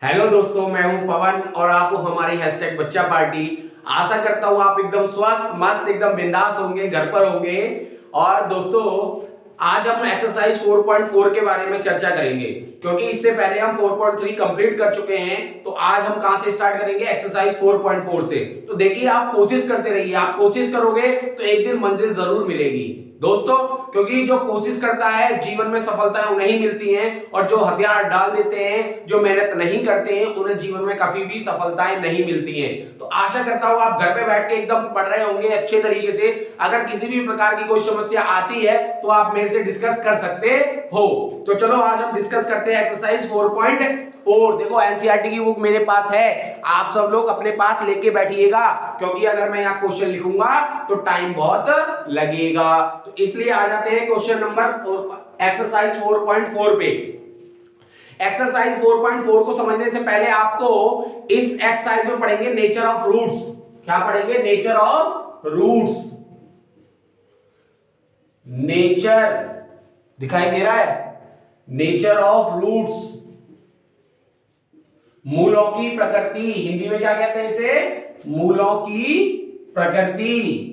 Hello दोस्तों, मैं हूं पवन और आप हो हमारी हैशटैग बच्चा पार्टी। आशा करता हूं आप एकदम स्वस्थ मस्त एकदम बिंदास होंगे, घर पर होंगे। और दोस्तों, आज हम एक्सरसाइज 4.4 के बारे में चर्चा करेंगे, क्योंकि इससे पहले हम 4.3 कंप्लीट कर चुके हैं। तो आज हम कहां से स्टार्ट करेंगे? एक्सरसाइज 4.4 से। तो देखिए, आप कोशिश करते रहिए, आप कोशिश करोगे तो एक दिन मंजिल जरूर मिलेगी दोस्तों। क्योंकि जो कोशिश करता है जीवन में सफलताएं उन्हें मिलती हैं, और जो हथियार डाल देते हैं, जो मेहनत नहीं करते हैं, उन्हें जीवन में कभी भी सफलताएं नहीं मिलती हैं। तो आशा करता हूं आप घर पे बैठ के एकदम पढ़ रहे होंगे अच्छे तरीके से। अगर किसी भी प्रकार की कोई समस्या आती है तो आप मेरे से डिस्कस कर सकते हो। तो चलो आज हम डिस्कस करते हैं एक्सरसाइज 4.4। देखो, एनसीईआरटी की बुक मेरे पास है, आप सब लोग अपने पास लेके बैठिएगा, क्योंकि अगर मैं यहाँ क्वेश्चन लिखूंगा तो टाइम बहुत लगेगा। तो इसलिए आ जाते हैं क्वेश्चन नंबर 4, एक्सरसाइज 4.4 पे। एक्सरसाइज 4.4 को समझने से पहले आपको इस एक्सरसाइज में पढ़ेंगे नेचर ऑफ रूट्स। क्या पढ़ेंगे? Nature of roots. नेचर दिखाई दे रहा है? नेचर ऑफ रूट्स, मूलों की प्रकृति। हिंदी में क्या कहते हैं इसे? मूलों की प्रकृति।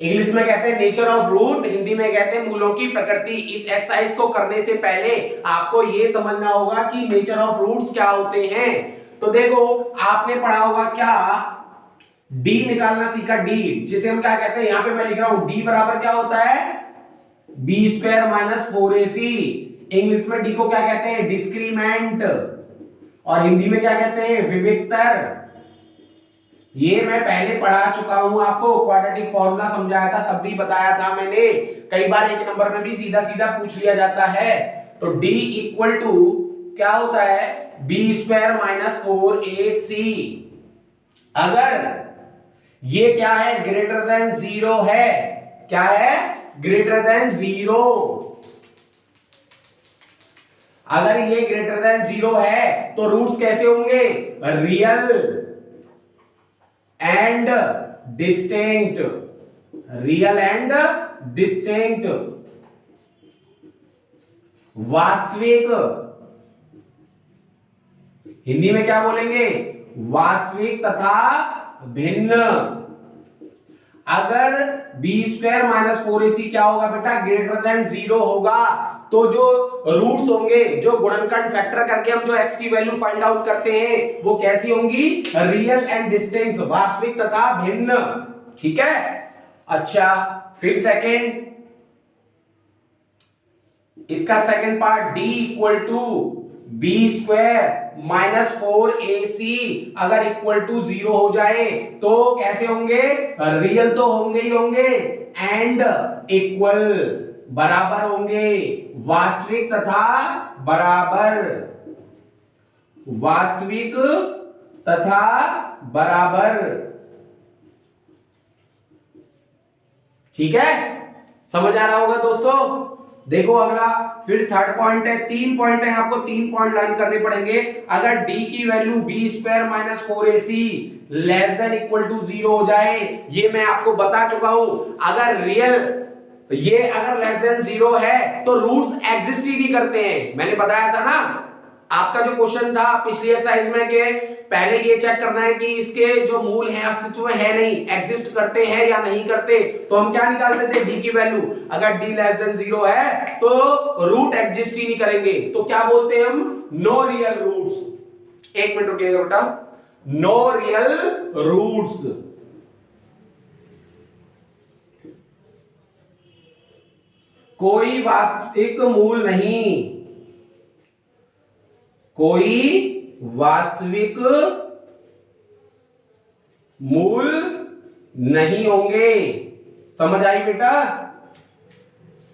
इंग्लिश में कहते हैं नेचर ऑफ रूट, हिंदी में कहते हैं मूलों की प्रकृति। इस एक्सरसाइज को करने से पहले आपको यह समझना होगा कि नेचर ऑफ रूट्स क्या होते हैं। तो देखो, आपने पढ़ा होगा क्या? डी निकालना सीखा, डी, जिसे हम क्या कहते हैं? यहां पे मैं लिख रहा हूं, डी बराबर क्या होता है? B square minus 4ac। English में डी को क्या कहते हैं? डिस्क्रीमेंट। और हिंदी में क्या कहते हैं? विविक्तर। ये मैं पहले पढ़ा चुका हूं आपको, क्वाड्रेटिक फॉर्मूला समझाया था, तब भी बताया था मैंने। कई बार एक नंबर में भी सीधा सीधा पूछ लिया जाता है। तो d इक्वल टू क्या होता है? B square minus 4ac। अगर ये क्या है? ग्रेटर देन 0 है। क्या है? Greater than 0। अगर ये ग्रेटर देन 0 है तो रूट्स कैसे होंगे? Real and distinct. Real and distinct, वास्तविक। हिंदी में क्या बोलेंगे? वास्तविक तथा भिन्न। अगर बी स्क्वायर माइनस 4ac क्या होगा बेटा? ग्रेटर देन 0 होगा। तो जो रूट्स होंगे, जो गुणनखंड फैक्टर करके हम जो x की वैल्यू फाइंड आउट करते हैं, वो कैसी होंगी? रियल एंड डिस्टिंक्ट, वास्तविक तथा भिन्न। ठीक है? अच्छा, फिर सेकेंड, इसका second part, d equal to B square minus 4ac अगर इक्वल टू 0 हो जाए तो कैसे होंगे? रियल तो होंगे ही होंगे, एंड इक्वल बराबर होंगे, वास्तविक तथा बराबर। वास्तविक तथा बराबर। ठीक है? समझ आ रहा होगा दोस्तों। देखो अगला, फिर थर्ड पॉइंट है, 3 पॉइंट है, आपको 3 पॉइंट लर्न करने पड़ेंगे। अगर d की value B square minus 4ac less than equal to 0 हो जाए, ये मैं आपको बता चुका हूं। अगर रियल, ये अगर लेस देन 0 है तो रूट्स एग्जिस्ट ही नहीं करते हैं। मैंने बताया था ना, आपका जो क्वेश्चन था पिछली एक्सरसाइज में, कि पहले ये चेक करना है कि इसके जो मूल हैं अस्तित्व में है नहीं, एग्जिस्ट करते हैं या नहीं करते। तो हम क्या निकालते थे? डी की वैल्यू। अगर डी लेस देन 0 है तो रूट एग्जिस्ट ही नहीं करेंगे। तो क्या बोलते हैं हम? No real roots. एक मिनट रुकिएगा बेटा। No real roots. कोई वास्तविक मूल नहीं, कोई वास्तविक मूल नहीं होंगे। समझ आई बेटा?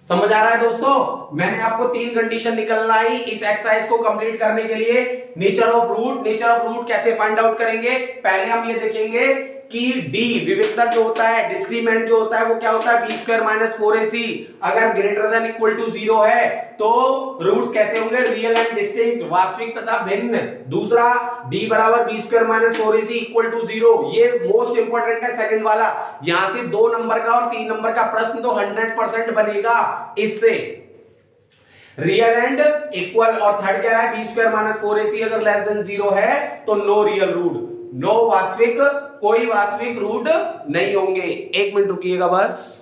समझ आ रहा है दोस्तों? मैंने आपको 3 कंडीशन निकलवाई इस एक्सरसाइज को कंप्लीट करने के लिए। Nature of root, nature of root कैसे फाइंड आउट करेंगे? पहले हम ये देखेंगे कि डी विविक्तर जो होता है, डिस्क्रीमेंट जो होता है, वो क्या होता है? बी स्क्वायर माइनस 4ac अगर ग्रेटर देन इक्वल टू 0 है तो रूट्स कैसे होंगे? रियल एंड डिस्टिंक्ट, वास्तविक तथा भिन्न। दूसरा, d बराबर B square minus 4ac equal to 0, ये मोस्ट इंपॉर्टेंट है सेकंड वाला। यहां से 2 नंबर का और 3 नंबर का प्रश्न तो 100% बनेगा इससे। Real and equal. और थर्ड क्या है, बी स्क्वायर माइनस 4ac अगर लेस देन 0 है तो नो रियल रूट, नो वास्तविक, कोई वास्तविक रूट नहीं होंगे। एक मिनट रुकिएगा बस।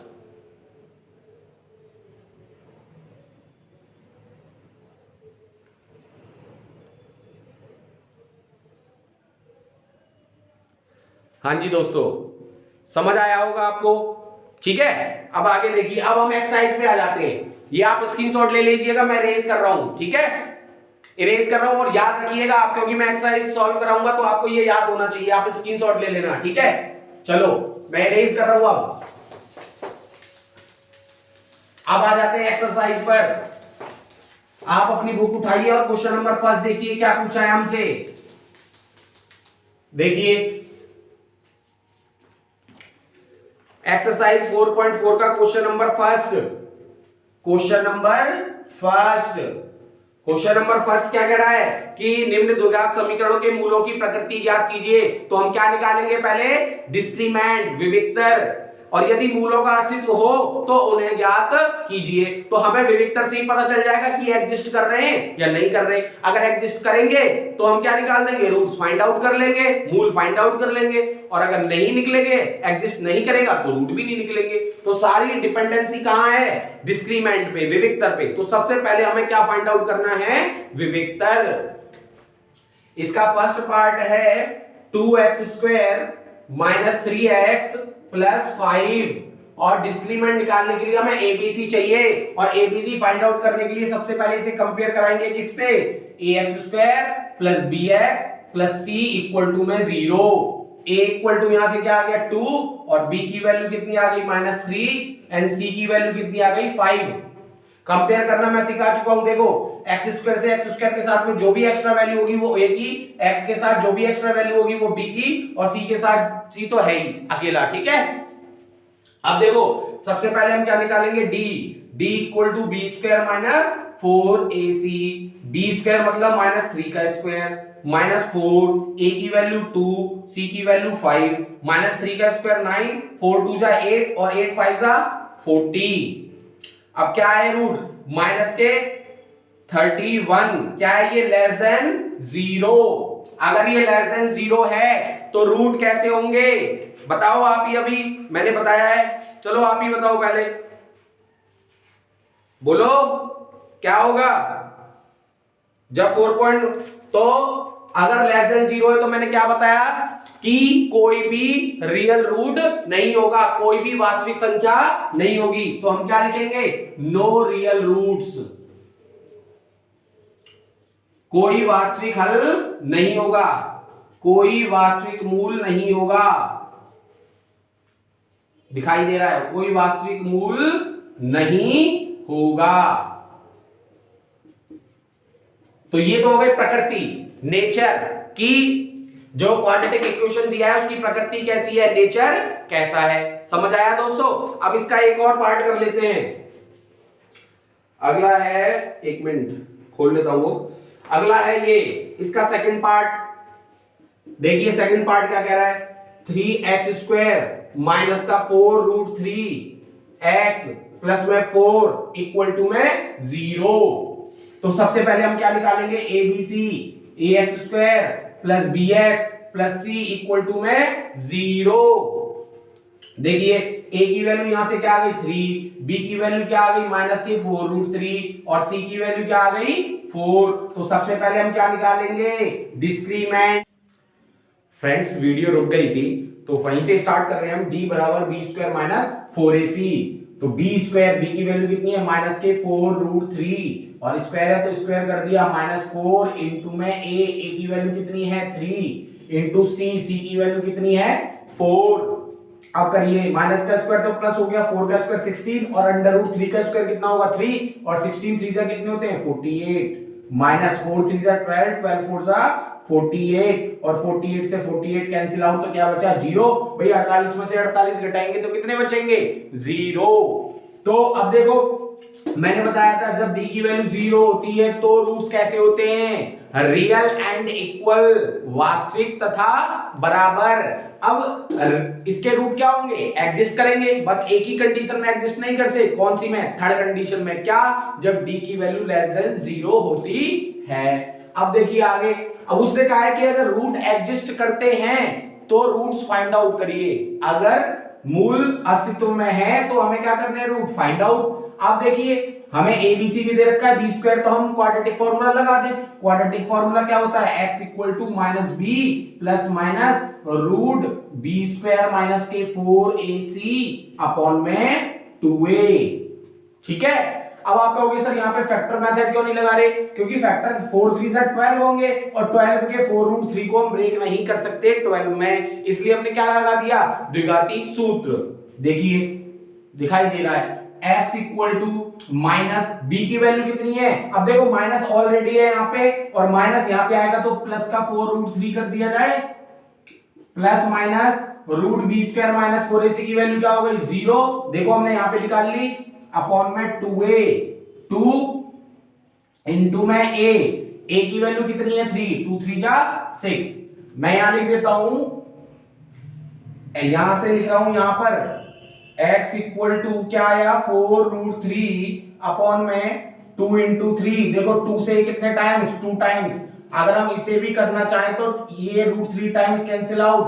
हाँ जी दोस्तों, समझ आया होगा आपको, ठीक है। अब आगे देखिए, अब हम एक्सरसाइज पे आ जाते हैं। ये आप स्क्रीनशॉट ले लीजिएगा, मैं इरेज कर रहा हूं, ठीक है, इरेज कर रहा हूं। और याद रखिएगा आप, क्योंकि मैं एक्सरसाइज सॉल्व कराऊंगा तो आपको ये याद होना चाहिए, आप स्क्रीनशॉट ले लेना, ठीक है। चलो मैं इरेज कर रहा हूं। अब आ जाते हैं एक्सरसाइज पर। आप अपनी बुक उठाइए और क्वेश्चन नंबर फर्स्ट देखिए क्या पूछा है हमसे। देखिए एक्सरसाइज 4.4 का question number first. Question number first क्या कह रहा है कि निम्न द्विघात समीकरणों के मूलों की प्रकृति ज्ञात कीजिए। तो हम क्या निकालेंगे, पहले डिस्क्रीमेंट, विविक्तर, और यदि मूलों का अस्तित्व हो तो उन्हें ज्ञात कीजिए। तो हमें विविक्तर से ही पता चल जाएगा कि एग्जिस्ट कर रहे हैं या नहीं कर रहे। अगर एग्जिस्ट करेंगे तो हम क्या निकाल देंगे, रूट्स फाइंड आउट कर लेंगे, मूल फाइंड आउट कर लेंगे। और अगर नहीं निकलेंगे, एग्जिस्ट नहीं करेगा तो रूट भी नहीं निकलेंगे। तो सारी डिपेंडेंसी कहां है, डिस्क्रीमेंट पे, विविक्तर पे। तो सबसे पहले हमें क्या फाइंड आउट करना है, विविक्तर। इसका फर्स्ट पार्ट है 2x² माइनस 3x प्लस 5, और डिस्क्रीमेंट निकालने के लिए हमें एबीसी चाहिए। और एबीसी फाइंड आउट करने के लिए सबसे पहले इसे कंपेयर कराएंगे किससे, ax² plus bx plus c equal to में 0। a इक्वल टू यहां से क्या आ गया 2, और b की वैल्यू कितनी आ गई -3, एंड c की वैल्यू कितनी आ गई 5। कंपेयर करना मैं सिखा चुका हूं। देखो x² से x² के साथ में जो भी एक्स्ट्रा वैल्यू होगी वो a की, x के साथ जो भी एक्स्ट्रा वैल्यू होगी वो b की, और c के साथ c तो है ही अकेला, ठीक है। अब देखो सबसे पहले हम क्या निकालेंगे, d equal to b² minus 4ac। b² मतलब -3 का स्क्वायर माइनस 4, a की वैल्यू 2, c की वैल्यू 5, -3 का स्क्वायर 9, 4 2 जा 8, और 8 5 जा 40। अब क्या है रूट, माइनस के 31, क्या है ये, लेस देन 0। अगर ये लेस देन 0 है तो रूट कैसे होंगे, बताओ आप ही, अभी मैंने बताया है, चलो आप ही बताओ पहले, बोलो क्या होगा जब 4 तो अगर लेस देन 0 है तो मैंने क्या बताया कि कोई भी रियल रूट नहीं होगा, कोई भी वास्तविक संख्या नहीं होगी। तो हम क्या लिखेंगे, नो रियल रूट्स, कोई वास्तविक हल नहीं होगा, कोई वास्तविक मूल नहीं होगा। दिखाई दे रहा है, कोई वास्तविक मूल नहीं होगा। तो ये तो हो गई प्रकृति, नेचर की, जो क्वाड्रेटिक इक्वेशन दिया है उसकी प्रकृति कैसी है, नेचर कैसा है। समझ आया दोस्तों। अब इसका एक और पार्ट कर लेते हैं। अगला है, एक मिनट खोल लेता हूं वो। अगला है ये, इसका सेकंड पार्ट। देखिए सेकंड पार्ट क्या कह रहा है, 3x² माइनस का 4√3x प्लस में 4 इक्वल टू में 0। तो सबसे पहले हम क्या निकालेंगे, A B C, ax² plus bx plus c equal to में 0। देखिए a की वैल्यू यहां से क्या आ गई 3, b की वैल्यू क्या आ गई -4√3, और c की वैल्यू क्या आ गई 4। तो सबसे पहले हम क्या निकालेंगे, डिस्क्रीमेंट। फ्रेंड्स वीडियो रुक गई थी तो वहीं से स्टार्ट कर रहे हैं हम। d बराबर b² माइनस 4ac। तो b² b की वैल्यू कितनी है -4√3, और स्क्वायर है तो स्क्वायर कर दिया -4 इंटू में a की वैल्यू कितनी है 3, इंटू c की वैल्यू कितनी है 4। अब करिए, माइनस का स्क्वायर तो प्लस हो गया, 4 का स्क्वायर 16, और √3 का स्क्वायर कितना होगा 3, और 16 3 कितने होते हैं 48, -4 3 12, 12 4 48, और 48 से 48 कैंसिल आउट तो क्या बचा 0। भाई 48 में से 48 घटाएंगे तो कितने बचेंगे 0। तो अब देखो मैंने बताया था जब d की वैल्यू 0 होती है तो रूट्स कैसे होते हैं, रियल एंड इक्वल, वास्तविक तथा बराबर। अब इसके रूट क्या होंगे, एग्जिस्ट करेंगे, बस एक ही कंडीशन में एग्जिस्ट नहीं कर सकते, कौन सी में, थर्ड कंडीशन में, क्या, जब d की वैल्यू लेस देन 0 होती है। अब देखिए आगे, अब उसने कहा है कि अगर रूट एग्जिस्ट करते हैं तो रूट्स फाइंड आउट करिए, अगर मूल अस्तित्व में है तो हमें क्या करना है, रूट फाइंड आउट। आप देखिए हमें एबीसी भी दे रखा है, बी स्क्वायर, तो हम क्वाड्रेटिक फॉर्मूला लगा दें। क्वाड्रेटिक फॉर्मूला क्या होता है, x equal to minus B plus minus root B square minus के 4ac अपॉन में 2a। ठीक है, अब आप कहोगे सर यहाँ पे फैक्टर मेथड क्यों नहीं लगा रहे, क्योंकि फैक्टर 4 3 से 12 होंगे और 12 के 4√3 को हम ब्रेक नहीं कर सकते 12 में, इसलिए हमने क्या लगा दिया, द्विघाती सूत्र। देखिए दिखाई दे रहा है x equal to minus B की वैल्यू कितनी है, अब देखो माइनस ऑलरेडी है यहाँ पे और माइनस यहाँ पे आएगा तो प्लस का 4√3 कर दिया जाए, plus minus root B square minus 4ac की वैल्यू क्या हो गई, 0। देखो हमने यहाँ पे निकाल ली अपॉन में 2a, 2 इंटू में a की वैल्यू कितनी है 3, 2 3 जा 6। मैं यहां लिख देता हूं, यहां से लिख रहा हूं यहां पर x इक्वल टू क्या आया 4√3 अपॉन में 2 इंटू 3। देखो 2 से कितने टाइम्स, 2 टाइम्स, अगर हम इसे भी करना चाहें तो ये √3 टाइम्स कैंसिल आउट,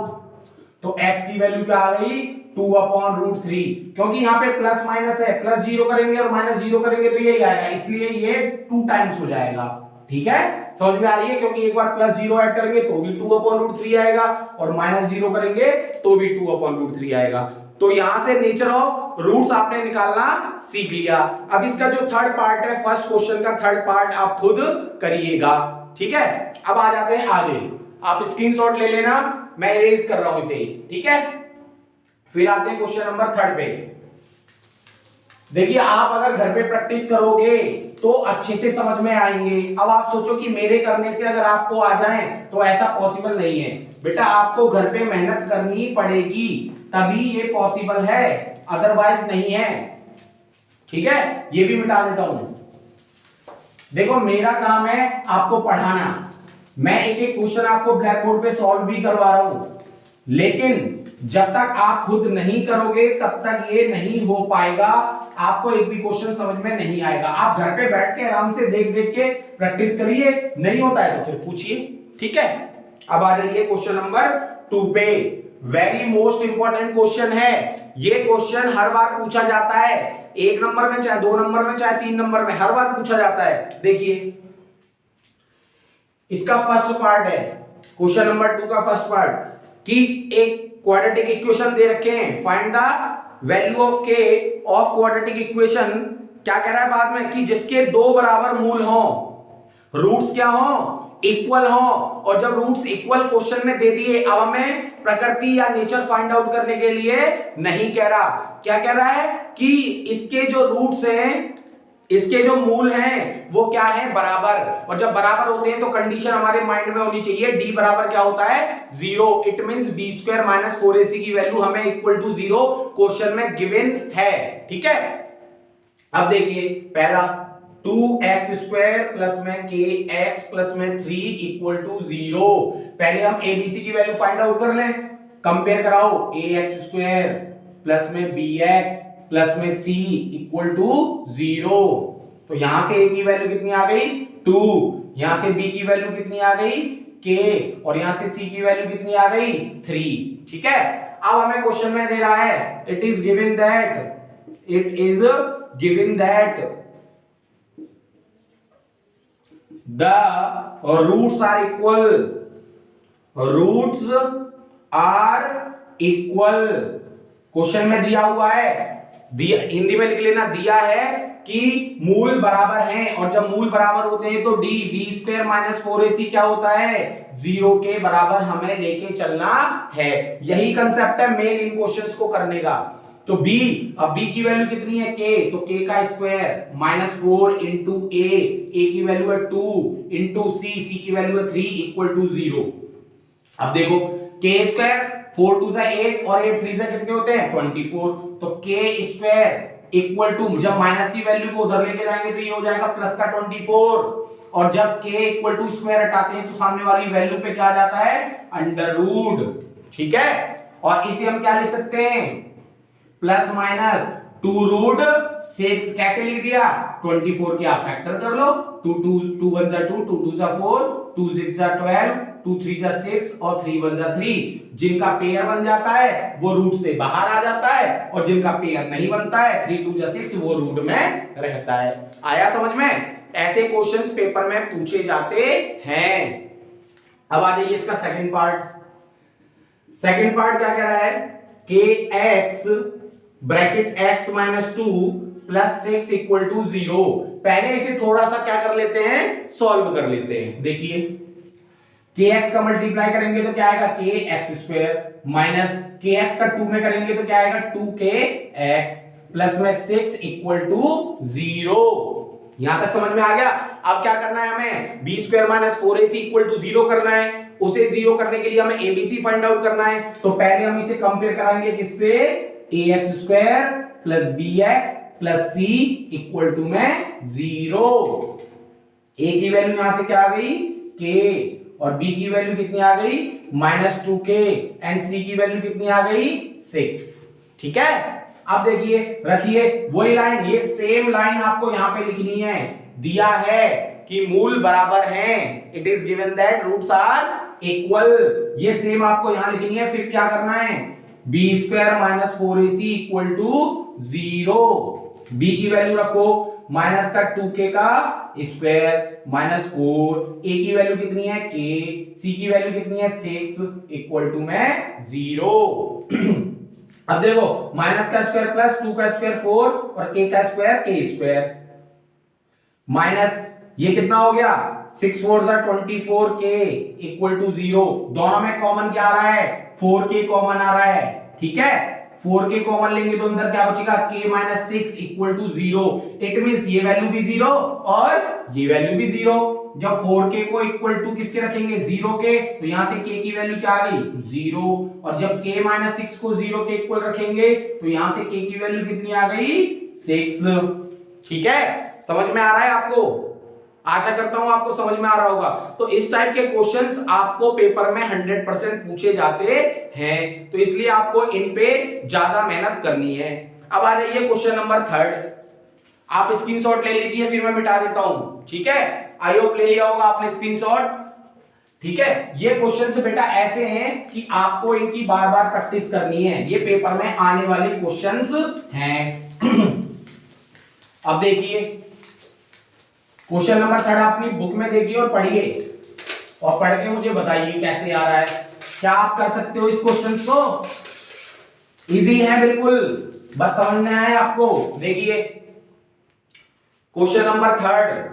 तो x की वैल्यू क्या आ गई 2 अपॉन √3, क्योंकि यहाँ पे प्लस माइनस है, प्लस 0 करेंगे और माइनस 0 करेंगे तो यही आएगा, इसलिए ये 2 टाइम्स हो जाएगा। ठीक है, समझ में आ रही है, क्योंकि एक बार प्लस 0 ऐड करेंगे तो भी 2 अपॉन √3 आएगा और माइनस 0 करेंगे तो भी 2 अपॉन √3 आएगा। तो यहां से नेचर ऑफ रूट्स आपने निकालना सीख लिया। अब इसका जो थर्ड पार्ट है, फर्स्ट क्वेश्चन का थर्ड पार्ट आप खुद करिएगा। ठीक है, अब आ जाते हैं आगे, आप स्क्रीनशॉट ले लेना, मैं इरेज कर रहा हूं इसे। ठीक है, फिर आते हैं क्वेश्चन नंबर 3 पे। देखिए आप अगर घर पे प्रैक्टिस करोगे तो अच्छे से समझ में आएंगे। अब आप सोचो कि मेरे करने से अगर आपको आ जाए तो ऐसा पॉसिबल नहीं है बेटा, आपको घर पे मेहनत करनी पड़ेगी तभी ये पॉसिबल है, अदरवाइज नहीं है। ठीक है, ये भी मिटा देता हूं। देखो मेरा काम है आपको पढ़ाना, मैं एक एक क्वेश्चन आपको ब्लैक बोर्ड पे सॉल्व भी करवा रहा हूं, लेकिन जब तक आप खुद नहीं करोगे तब तक ये नहीं हो पाएगा, आपको एक भी क्वेश्चन समझ में नहीं आएगा। आप घर पे बैठ के आराम से देख देख के प्रैक्टिस करिए, नहीं होता है तो फिर पूछिए। ठीक है, अब आ जाइए क्वेश्चन नंबर 2 पे। वेरी मोस्ट इंपॉर्टेंट क्वेश्चन है ये, क्वेश्चन हर बार पूछा जाता है, 1 नंबर में चाहे 2 नंबर में चाहे 3 नंबर में, हर बार पूछा जाता है। देखिए इसका फर्स्ट पार्ट है, क्वेश्चन नंबर 2 का फर्स्ट पार्ट, कि एक क्वाड्रेटिक इक्वेशन दे रखे हैं, फाइंड द वैल्यू ऑफ के ऑफ क्वाड्रेटिक इक्वेशन। क्या कह रहा है बाद में, कि जिसके 2 बराबर मूल हों, रूट्स क्या हों, इक्वल हों, और जब रूट्स इक्वल क्वेश्चन में दे दिए, अब हमें प्रकृति या नेचर फाइंड आउट करने के लिए नहीं कह रहा, क्या कह रहा है कि इसके जो रूट्स हैं, इसके जो मूल हैं वो क्या है, बराबर, और जब बराबर होते हैं तो कंडीशन हमारे माइंड में होनी चाहिए, d बराबर क्या होता है 0, it means b square minus 4ac की वैल्यू हमें इक्वल टू 0 क्वेश्चन में गिवन है। ठीक है, अब देखिए पहला 2x स्क्वायर प्लस में kx प्लस में 3 इक्वल टू 0। पहले हम abc की वैल्यू फाइंड आउट कर लें, कंपेयर कराओ, ax स्क्वायर प्लस में bx प्लस में c इक्वल टू 0। तो यहां से a की वैल्यू कितनी आ गई 2, यहां से b की वैल्यू कितनी आ गई k, और यहां से c की वैल्यू कितनी आ गई 3। ठीक है, अब हमें क्वेश्चन में दे रहा है, it is given that the roots are equal, question में दिया हुआ है, हिंदी में लिख लेना, दिया है कि मूल बराबर हैं, और जब मूल बराबर होते हैं तो d b square minus 4ac क्या होता है 0 के बराबर हमें लेके चलना है। यही कंसेप्ट है मेन इन क्वेश्चंस को करने का। तो b, अब b की वैल्यू कितनी है k, तो k का स्क्वायर माइनस 4 इंटू a की वैल्यू है 2 इंटू c की वैल्यू है 3 इक्वल टू 0। अब देखो k स्क्वायर 4 2 से 8 और 8 3 से कितने होते हैं 24, तो k स्क्वायर इक्वल टू, जब माइनस की वैल्यू को उधर लेके जाएंगे तो ये हो जाएगा प्लस का 24, और जब k इक्वल टू स्क्वायर हटाते हैं तो सामने वाली वैल्यू पे क्या आ जाता है, अंडर रूट। ठीक है, और इसे हम क्या लिख सकते हैं, प्लस माइनस 2√6। कैसे लिख दिया, 24 के आप फैक्टर कर लो, 2 1 जा 2, 2 2 जा 4, 2 6 जा 12, 2 3 जा 6 और 3 1 जा 3। जिनका पेयर बन जाता है वो रूट से बाहर आ जाता है, और जिनका पेयर नहीं बनता है 3 2 जा 6 वो रूट में रहता है। आया समझ में, ऐसे क्वेश्चंस पेपर में पूछे जाते हैं। अब आ जाइए इसका सेकंड पार्ट। सेकंड पार्ट क्या कह रहा है, K X bracket x minus 2 plus 6 equal to 0। पहले इसे थोड़ा सा क्या कर लेते हैं, सॉल्व कर लेते हैं। देखिए kx का मल्टीप्लाई करेंगे तो क्या आएगा, kx² माइनस kx का 2 में करेंगे तो क्या आएगा, 2kx प्लस में 6 इक्वल टू 0। यहां तक समझ में आ गया। अब क्या करना है हमें, b² minus 4ac equal to 0 करना है। उसे 0 करने के लिए हमें abc फाइंड आउट करना है। तो पहले हम इसे कंपेयर कराएंगे किससे, ax² plus bx plus c equal to में 0। a की वैल्यू यहां से क्या आ गई, k, और b की वैल्यू कितनी आ गई, -2k, एंड c की वैल्यू कितनी आ गई, 6। ठीक है, अब देखिए रखिए वही लाइन, ये सेम लाइन आपको यहां पे लिखनी है। दिया है कि मूल बराबर हैं, it is given that roots are equal, ये सेम आपको यहां लिखनी है। फिर क्या करना है, b² minus 4ac equal to 0। b की वैल्यू रखो, माइनस का 2k का स्क्वायर माइनस 4, a की वैल्यू कितनी है k, c की वैल्यू कितनी है 6 इक्वल टू में 0। अब देखो माइनस का स्क्वायर प्लस 2 का स्क्वायर 4 और k का स्क्वायर k², माइनस ये कितना हो गया, 6 4 जा 24k इक्वल टू 0। दोनों में कॉमन क्या आ रहा है, 4k कॉमन आ रहा है। ठीक है, 4k कॉमन लेंगे तो अंदर क्या बचेगा, k minus 6 equal to 0। It means ये वैल्यू भी 0 और ये वैल्यू भी 0। जब 4k को इक्वल टू किसके रखेंगे, 0 के, तो यहां से k की वैल्यू क्या आ गई, 0। और जब k माइनस 6 को 0 के इक्वल रखेंगे तो यहां से k की वैल्यू कितनी आ गई, 6। ठीक है, समझ में आ रहा है आपको, आशा करता हूं आपको समझ में आ रहा होगा। तो इस टाइप के क्वेश्चंस आपको पेपर में 100% पूछे जाते हैं, तो इसलिए आपको इन पे ज्यादा मेहनत करनी है। अब आ जाइए क्वेश्चन नंबर 3। आप स्क्रीनशॉट ले लीजिए, फिर मैं मिटा देता हूं। ठीक है, आई होप ले लिया होगा आपने स्क्रीनशॉट। ठीक है, ये क्वेश्चन से बेटा ऐसे हैं कि आपको इनकी बार बार प्रैक्टिस करनी है, ये पेपर में आने वाले क्वेश्चंस हैं। अब देखिए क्वेश्चन नंबर 3 अपनी बुक में देखिए और पढ़िए, और पढ़ के मुझे बताइए कैसे आ रहा है। क्या आप कर सकते हो इस क्वेश्चन को, इजी है बिल्कुल, बस समझना है आपको। देखिए क्वेश्चन नंबर 3,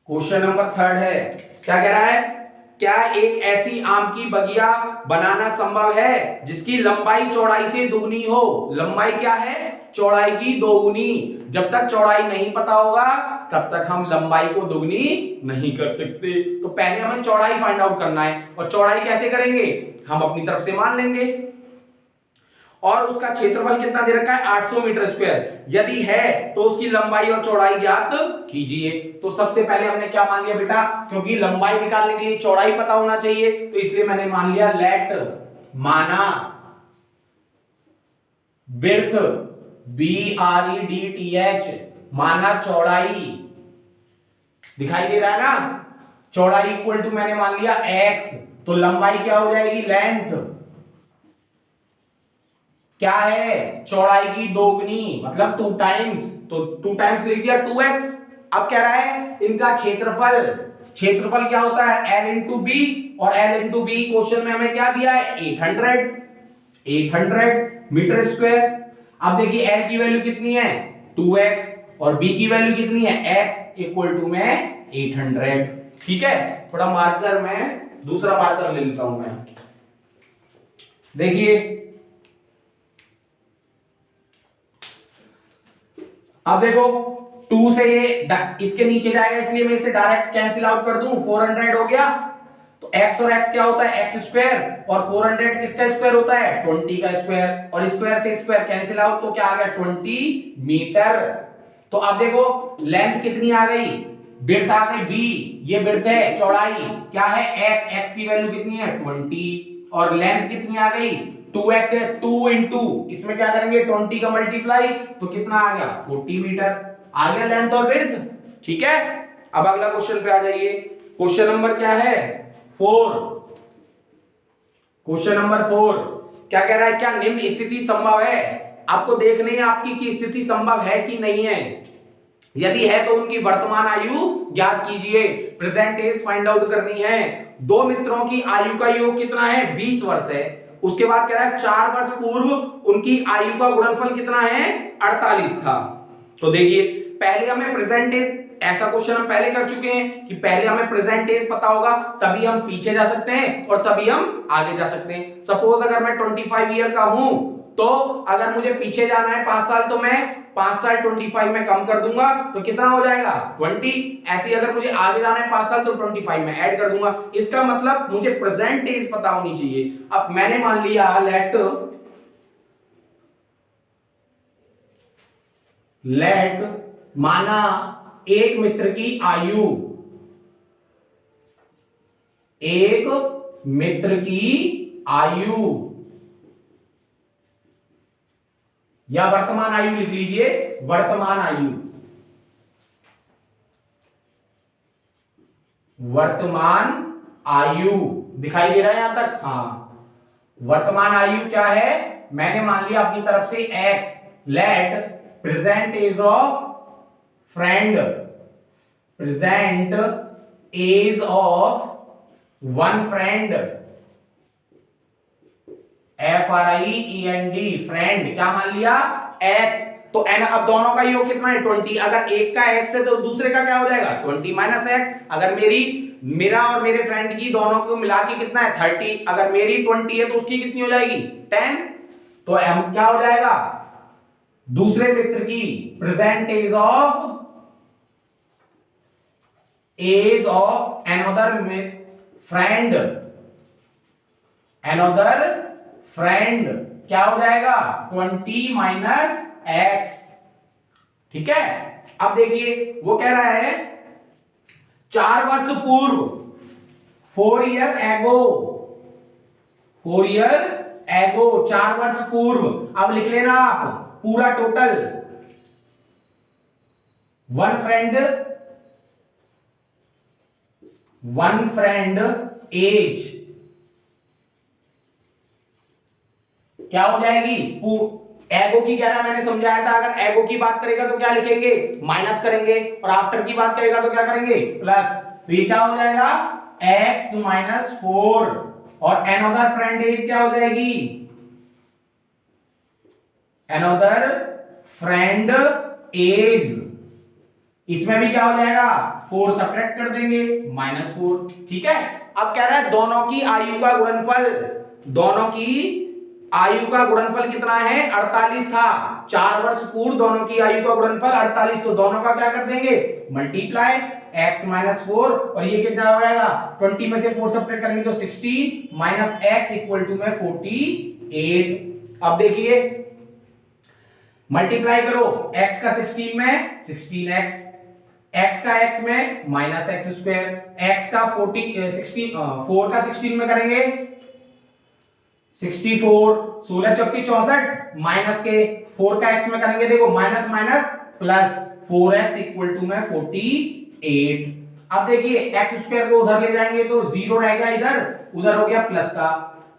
क्वेश्चन नंबर 3 है, क्या कह रहा है, क्या एक ऐसी आम की बगिया बनाना संभव है जिसकी लंबाई चौड़ाई से दुगनी हो। लंबाई क्या है, चौड़ाई की दोगुनी। जब तक चौड़ाई नहीं पता होगा तब तक हम लंबाई को दुगनी नहीं कर सकते। तो पहले हमें चौड़ाई फाइंड आउट करना है, और चौड़ाई कैसे करेंगे, हम अपनी तरफ से मान लेंगे, और उसका क्षेत्रफल कितना दे रखा है, 800 मीटर स्क्वायर। यदि है तो उसकी लंबाई और चौड़ाई ज्ञात कीजिए। तो सबसे पहले हमने क्या मान लिया बेटा, क्योंकि लंबाई निकालने के लिए चौड़ाई पता होना चाहिए, तो इसलिए मैंने मान लिया लेट, माना विड्थ, BREDTH, माना चौड़ाई, दिखाई दे रहा है ना, चौड़ाई इक्वल टू मैंने मान लिया x, तो लंबाई क्या हो जाएगी, लेंथ, क्या है, चौड़ाई की दोगुनी, मतलब 2 टाइम्स, तो 2 टाइम्स लिख दिया 2x। अब कह रहा है इनका क्षेत्रफल, क्षेत्रफल क्या होता है, L इंटू बी, और L इंटू बी क्वेश्चन में हमें क्या दिया है, 800 मीटर स्क्वायर। अब देखिए L की वैल्यू कितनी है, 2x, और B की वैल्यू कितनी है, x इक्वल टू में 800। ठीक है, थोड़ा मार्कर में दूसरा मार्कर ले लेता हूं मैं। देखिए अब देखो 2 से ये इसके नीचे जाएगा, इसलिए मैं इसे डायरेक्ट कैंसिल आउट कर दूं, 400 हो गया, तो x और x क्या होता है, x स्क्वायर, और 400 किसका स्क्वायर होता है, 20 का स्क्वायर, और स्क्वायर से स्क्वायर कैंसिल आउट, तो क्या आ गया 20 मीटर। तो अब देखो लेंथ कितनी आ गई, विड्थ आ गई b, ये विड्थ है, चौड़ाई क्या है x, x की वैल्यू कितनी है 20, और लेंथ कितनी आ गई 2x है, 2 इंटू इसमें क्या करेंगे 20 का मल्टीप्लाई, तो कितना आ गया 40 मीटर, आ गया लेंथ और विड्थ। ठीक है, अब अगला क्वेश्चन पे आ जाइए। क्वेश्चन नंबर क्या है 4। क्वेश्चन नंबर 4 क्या कह रहा है, क्या निम्न स्थिति संभव है, आपको देखनी है आपकी की स्थिति संभव है कि नहीं है, यदि है तो उनकी वर्तमान आयु ज्ञात कीजिए, प्रेजेंट एज फाइंड आउट करनी है। दो मित्रों की आयु का योग कितना है 20 वर्ष है, उसके बाद कह रहा है 4 वर्ष पूर्व उनकी आयु का गुणनफल कितना है 48 था। तो देखिए पहले हमें प्रेजेंट एज, ऐसा क्वेश्चन हम पहले कर चुके हैं कि पहले हमें प्रेजेंट एज पता होगा तभी हम पीछे जा सकते हैं और तभी हम आगे जा सकते हैं। सपोज अगर मैं 25 ईयर का हूं तो अगर मुझे पीछे जाना है 5 साल, तो मैं 5 साल 25 में कम कर दूंगा तो कितना हो जाएगा 20। ऐसे अगर मुझे आगे जाना है 5 साल तो 25 में ऐड कर दूंगा। इसका मतलब मुझे प्रेजेंट एज पता होनी चाहिए। अब मैंने मान लिया लेट माना एक मित्र की आयु, एक मित्र की आयु या वर्तमान आयु लिख लीजिए, वर्तमान आयु, वर्तमान आयु दिखाई दे रहा है यहां तक, हाँ वर्तमान आयु क्या है, मैंने मान लिया अपनी तरफ से x, let present age of friend, present age of one friend, FRIEND friend, क्या मान लिया x, तो n, अब दोनों का योग कितना है 20, अगर एक का x है तो दूसरे का क्या हो जाएगा 20 माइनस x, अगर मेरा और मेरे फ्रेंड की दोनों को मिला के कितना है 30, अगर मेरी 20 है तो उसकी कितनी हो जाएगी 10, तो m क्या हो जाएगा दूसरे मित्र की present age of another friend, another friend क्या हो जाएगा 20 माइनस x। ठीक है, अब देखिए वो कह रहा है 4 वर्ष पूर्व, 4 ईयर एगो, 4 ईयर एगो 4 वर्ष पूर्व, अब लिख लेना आप पूरा टोटल, वन फ्रेंड एज क्या हो जाएगी, एगो की कह रहा मैंने समझाया था, अगर एगो की बात करेगा तो क्या लिखेंगे माइनस करेंगे, और आफ्टर की बात करेगा तो क्या करेंगे प्लस, तो ये क्या हो जाएगा x माइनस 4, और एनोदर फ्रेंड एज क्या हो जाएगी, एनोदर फ्रेंड एज, इसमें भी क्या हो जाएगा 4 सब्ट्रैक्ट कर देंगे -4। ठीक है, अब कह रहा है दोनों की आयु का गुणनफल, दोनों की आयु का गुणनफल कितना है 48 था, 4 वर्ष पूर्व दोनों की आयु का गुणनफल 48, तो दोनों का क्या कर देंगे मल्टीप्लाई x माइनस 4, और ये कितना हो जाएगा 20 में से 4 सब्ट्रैक्ट करेंगे तो 60 माइनस x इक्वल टू में 48। अब देखिए मल्टीप्लाई करो x का 16 में 16x, x का x में माइनस एक्स स्क्वायर, x का 4 का 16 में करेंगे 64, 16 चौकी 64 माइनस के 4 का x में करेंगे देखो minus minus plus 4x equal to में 48। अब देखिए x स्क्वायर को उधर ले जाएंगे तो 0 रहेगा, इधर उधर हो गया प्लस का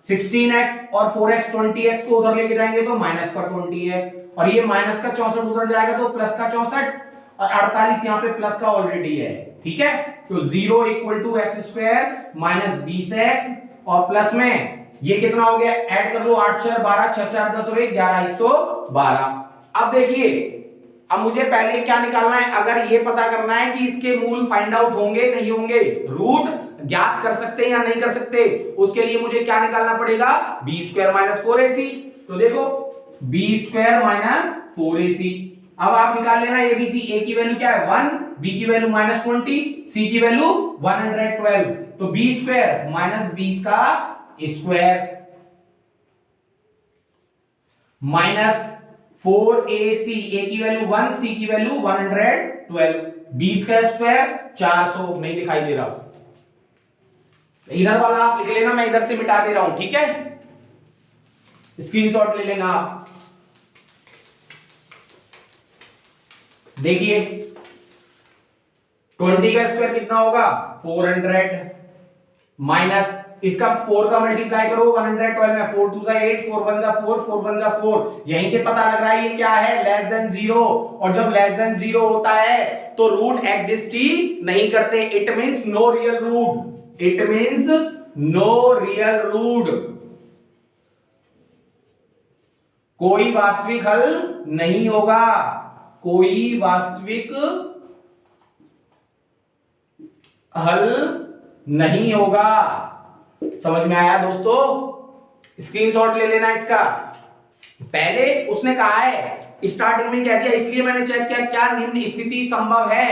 16x, और 4x 20x को उधर लेके जाएंगे तो माइनस का 20x, और ये माइनस का 64 उधर जाएगा तो प्लस का 64, और 48 यहाँ पे प्लस का ऑलरेडी है। ठीक है, तो 0 equal to x square minus 20x, और प्लस में ये कितना हो गया ऐड कर लो 8 4 12 6 4 10 और 1 11 112। अब देखिए अब मुझे पहले क्या निकालना है, अगर ये पता करना है कि इसके मूल फाइंड आउट होंगे नहीं होंगे, रूट ज्ञात कर सकते हैं या नहीं कर सकते, उसके लिए मुझे क्या निकालना पड़ेगा b स्क्वायर माइनस 4ac। तो देखो b स्क्वायर माइनस 4ac, अब आप निकाल लेना ABC, a की वैल्यू क्या है 1, b की वैल्यू -20, c की वैल्यू 112, तो बी स्क्वायर माइनस 20 का स्क्वायर माइनस 4ac, a की वैल्यू 1, c की वैल्यू 112, b का स्क्वायर 400 नहीं दिखाई दे रहा, इधर वाला आप लिख लेना, मैं इधर से मिटा दे रहा हूं, ठीक है, स्क्रीनशॉट ले लेना आप। देखिए 20 का स्क्वायर कितना होगा 400 माइनस इसका 4 का मल्टीप्लाई करो 112 में, 4 2 8, 4 1 4, 4 1 4, यहीं से पता लग रहा है ये क्या है, लेस देन 0, और जब लेस देन 0 होता है तो रूट एग्जिस्ट ही नहीं करते, it means no real root, it means no real root, कोई वास्तविक हल नहीं होगा, कोई वास्तविक हल नहीं होगा। समझ में आया दोस्तों? स्क्रीनशॉट ले लेना इसका। पहले उसने कहा है स्टार्टिंग में कह दिया, इसलिए मैंने चेक किया क्या निम्न स्थिति संभव है,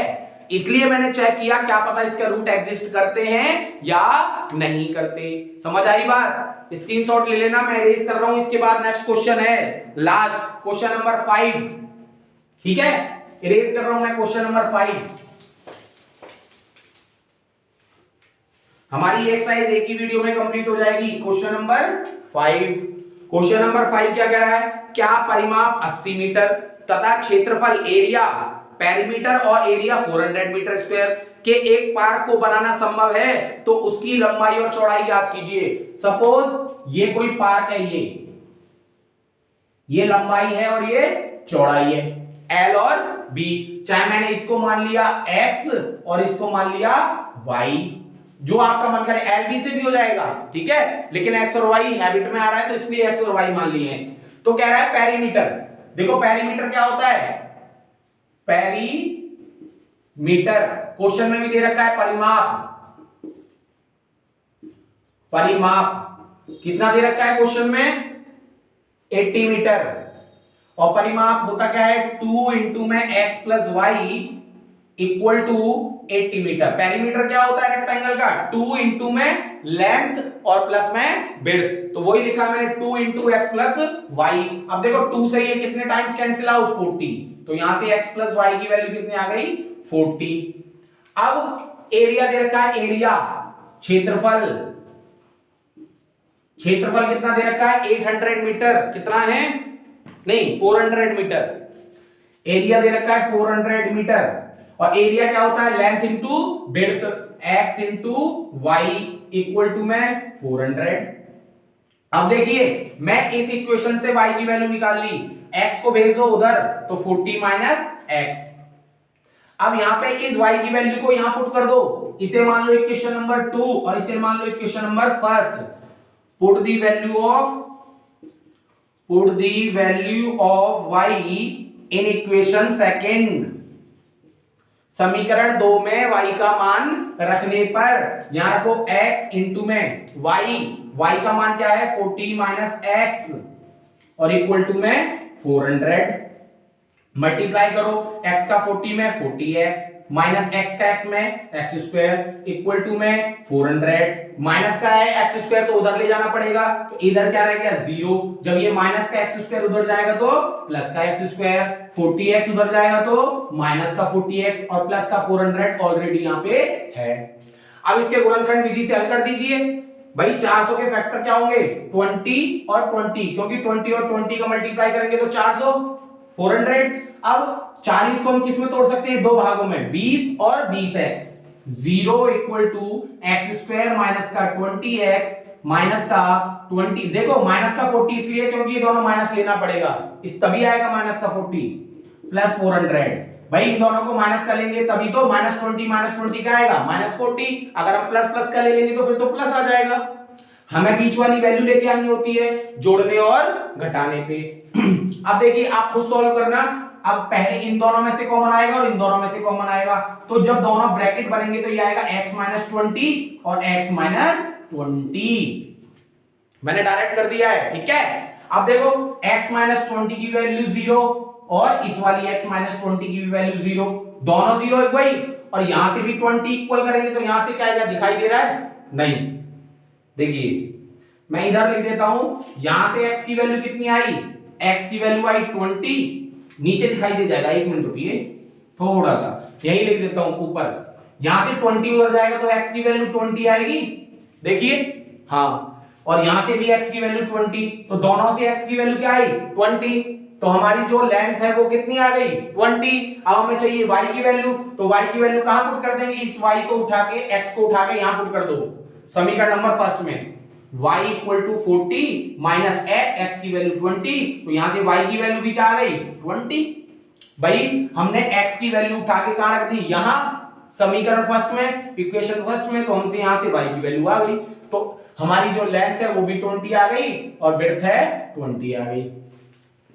इसलिए मैंने चेक किया क्या पता इसका रूट एग्जिस्ट करते हैं या नहीं करते। समझ आई बात? स्क्रीनशॉट ले लेना, मैं इरेज कर रहा हूं, इसके बाद नेक्स्ट क्वेश्चन है, लास्ट क्वेश्चन नंबर 5, ठीक है, इरेज कर रहा हूं मैं क्वेश्चन नंबर 5। हमारी एक्सरसाइज एक ही वीडियो में कंप्लीट हो जाएगी। क्वेश्चन नंबर 5, क्वेश्चन नंबर 5 क्या कह रहा है, क्या परिमाप 80 मीटर तथा क्षेत्रफल एरिया पेरीमीटर और एरिया 400 मीटर स्क्वायर के एक पार्क को बनाना संभव है, तो उसकी लंबाई और चौड़ाई ज्ञात कीजिए। सपोज ये कोई पार्क है, ये लंबाई है और ये चौड़ाई है, L और B, चाहे मैंने इसको मान लिया X और इसको मान लिया Y, जो आपका मन करे, LB से भी हो जाएगा, ठीक है, लेकिन X और Y हैबिट में आ रहा है तो इसलिए X और Y मान लिए हैं। तो कह रहा है पेरीमीटर, देखो पेरीमीटर क्या होता है, पेरीमीटर क्वेश्चन में भी दे रखा है, परिमाप, परिमाप कितना दे रखा है क्वेश्चन में 80 मीटर, और परिमाप होता क्या है 2 इंटू में x plus y equal to 80 metre. Perimeter क्या होता है रेक्टेंगल का, 2 इंटू में लेंथ और प्लस में विड्थ, तो वही लिखा मैंने 2 इंटू एक्स प्लस वाई। अब देखो 2 से ये कितने टाइम्स कैंसिल आउट 40, तो यहां से x प्लस वाई की वैल्यू कितनी आ गई 40। अब एरिया दे रखा है, एरिया क्षेत्रफल, क्षेत्रफल कितना दे रखा है 800 मीटर, कितना है नहीं 400 मीटर, एरिया दे रखा है 400 मीटर, और एरिया क्या होता है length into width, x into y equal to में 400। अब देखिए मैं इस इक्वेशन से y की वैल्यू निकाल ली, x को भेज दो उधर तो 40 माइनस x। अब यहां पे इस y की वैल्यू को यहां पुट कर दो, इसे मान लो इक्वेशन नंबर 2 और इसे मान लो equation number 1। Put the value of y in equation second. समीकरण 2 में y का मान रखने पर यहां रखो x इंटू में y का मान क्या है 40 माइनस x और इक्वल टू में 400, मल्टीप्लाई करो x का 40 में 40x माइनस x का x में x स्क्वायर इक्वल टू में 400, माइनस का है x स्क्वायर तो उधर ले जाना पड़ेगा, तो इधर क्या रह गया 0, जब ये माइनस का x स्क्वायर उधर जाएगा तो प्लस का x स्क्वायर, 40x उधर जाएगा तो माइनस का 40x और प्लस का 400 ऑलरेडी यहाँ पे है। अब इसके गुणनखंड विधि से हल कर दीजिए भाई, 400 के फैक्टर क्या होंगे 20 और 20, क्योंकि 20 और 20 का मल्टीप्लाई करेंगे तो 400 400। अब 40 को हम किस में तोड़ सकते हैं, दो भागों में, 20 और 20x, 0 equal to x square minus का 20x माइनस का 20, देखो माइनस का 40 इसलिए क्योंकि ये दोनों माइनस लेना पड़ेगा, इस तभी आएगा माइनस का 40 प्लस 400, भाई इन दोनों को माइनस का लेंगे तभी तो माइनस 20 का आएगा माइनस 40, अगर हम प्लस प्लस का ले लेंगे तो फिर तो प्लस आ जाएगा। हमें बीच वाली वैल्यू लेके आनी होती है जोड़ने और घटाने पे। अब देखिए आप खुद सॉल्व करना, अब पहले इन दोनों में से कॉमन आएगा और इन दोनों में से कॉमन आएगा, तो जब दोनों ब्रैकेट बनेंगे तो ये आएगा x माइनस 20 और x माइनस 20, मैंने डायरेक्ट कर दिया है, ठीक है। अब देखो x माइनस 20 की वैल्यू 0 और इस वाली x माइनस 20 की भी वैल्यू 0, दोनों 0 है भाई, और यहां से भी 20 इक्वल करेंगे तो यहां से क्या आएगा दिखाई दे रहा है नहीं। देखिए मैं इधर लिख देता हूं, यहां से x की वैल्यू कितनी आई, x की वैल्यू आई 20, नीचे दिखाई दे जाएगा, एक मिनट रुकिए थोड़ा सा, यही लिख देता हूं ऊपर, यहां से 20 उधर जाएगा तो x की वैल्यू 20 आएगी, देखिए हाँ, और यहां से भी x की वैल्यू 20, तो दोनों से x की वैल्यू क्या आई 20, तो हमारी जो लेंथ है वो कितनी आ गई 20। अब हमें चाहिए y की वैल्यू, तो y की वैल्यू कहां पुट कर देंगे, इस y को उठा के x को उठा के यहां पुट कर दो समीकरण नंबर फर्स्ट में, y equal to 40 minus x, x की वैल्यू 20, तो यहां से y की वैल्यू भी क्या आ गई 20। भाई हमने x की वैल्यू उठा के कहां रख दी, यहां समीकरण फर्स्ट में, इक्वेशन फर्स्ट में, तो हमसे यहां से y की वैल्यू आ गई, तो हमारी जो लेंथ है वो भी 20 आ गई और विड्थ है 20 आ गई।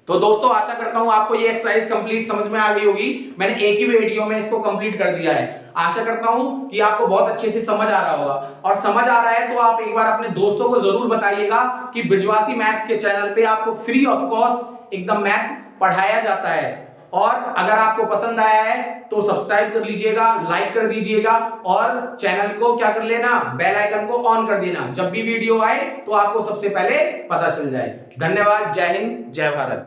तो दोस्तों आशा करता हूं आपको ये एक्सरसाइज कंप्लीट समझ में आ गई होगी, मैंने एक ही वीडियो में इसको कंप्लीट कर दिया है। आशा करता हूं कि आपको बहुत अच्छे से समझ आ रहा होगा, और समझ आ रहा है तो आप एक बार अपने दोस्तों को जरूर बताइएगा कि ब्रिजवासी मैथ्स के चैनल पे आपको फ्री ऑफ कॉस्ट एकदम मैथ पढ़ाया जाता है। और अगर आपको पसंद आया है तो सब्सक्राइब कर लीजिएगा, लाइक कर दीजिएगा, और चैनल को क्या कर लेना, बेल आइकन को ऑन कर देना, जब भी वीडियो आए तो आपको सबसे पहले पता चल जाए। धन्यवाद, जय हिंद, जय भारत।